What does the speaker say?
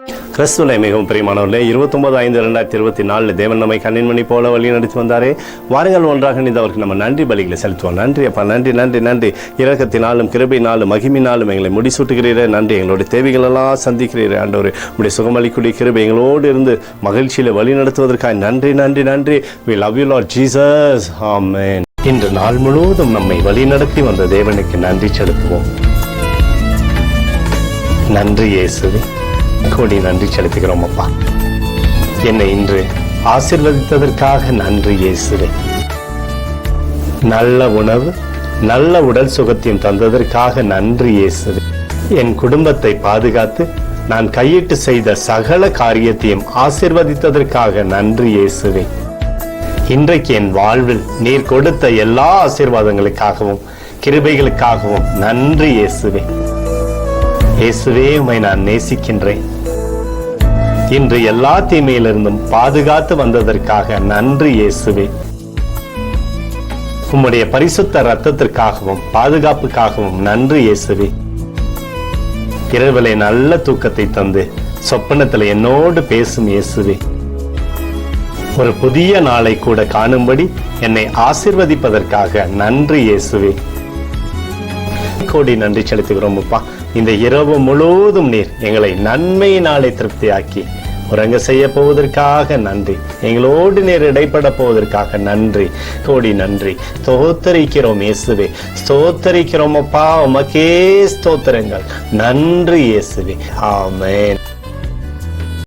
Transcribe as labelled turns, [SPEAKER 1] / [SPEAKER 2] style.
[SPEAKER 1] கிறிஸ்துவை மிகவும் பிரியமானவர்களே, 29/5/2024 தேவன் நம்மை கண்ணின்மணி போல வழி நடத்தி வந்தாரே. வாருங்கள் ஒன்றாக இணைந்து அவருக்கு நம்ம நன்றி பலிகளை செலுத்துவோம். நன்றி அப்பா, நன்றி நன்றி நன்றி. இரக்கத்தினாலும் கிருபையினாலும் மகிமையினாலும் எங்களை முடிசூட்டுகிறீரே. நன்றி. எங்களுடைய தேவைகள் எல்லாம் சந்திக்கிறீரே ஆண்டவரே. உடைய சுகமளிக்கூடிய கிருபை எங்களோடு இருந்து மகிழ்ச்சியில் வழி நடத்துவதற்காக நன்றி நன்றி நன்றி. We love you Lord Jesus. Amen. இன்று நாள் முழுவதும் நம்மை வழி நடத்தி வந்த தேவனுக்கு நன்றி செலுத்துவோம். நன்றி இயேசுவே, கோடி நன்றி செலுத்துகிறோம் அப்பா. என்னை இன்று ஆசீர்வதித்ததற்காக நன்றி இயேசுவே. நல்ல உணவு, நல்ல உடல் சுகத்தையும் தந்ததற்காக நன்றி இயேசுவே. என் குடும்பத்தை பாதுகாத்து நான் கையிட்டு செய்த சகல காரியத்தையும் ஆசீர்வதித்ததற்காக நன்றி இயேசுவே. இன்றைக்கு என் வாழ்வில் நீர் கொடுத்த எல்லா ஆசீர்வாதங்களுக்காகவும் கிருபைகளுக்காகவும் நன்றி இயேசுவே. இயேசுவே, உம்மை நான் நேசிக்கின்றேன். இன்று எல்லா தீமையிலிருந்தும் பாதுகாத்து வந்ததற்காக நன்றி இயேசுவே. உம்முடைய பரிசுத்த இரத்தத்திற்காகவும் பாதுகாப்புக்காகவும் நன்றி இயேசுவே. இரவிலே நல்ல தூக்கத்தை தந்து சொப்பனத்தில் என்னோடு பேசும் இயேசுவே. ஒரு புதிய நாளை கூட காணும்படி என்னை ஆசீர்வதிப்பதற்காக நன்றி இயேசுவே. கோடி நன்றி செலுத்துகிறோம் அப்பா. இந்த இரவு முழுவதும் நீர் எங்களை நன்மையினாலே திருப்தியாக்கி உறங்க செய்ய போவதற்காக நன்றி. எங்களோடு நீர் இடைப்பட போவதற்காக நன்றி. கோடி நன்றி. ஸ்தோத்தரிக்கிறோம் இயேசுவே, ஸ்தோத்தரிக்கிறோம் அப்பா. உமக்கே ஸ்தோத்திரங்கள். நன்றி இயேசுவே. ஆமென்.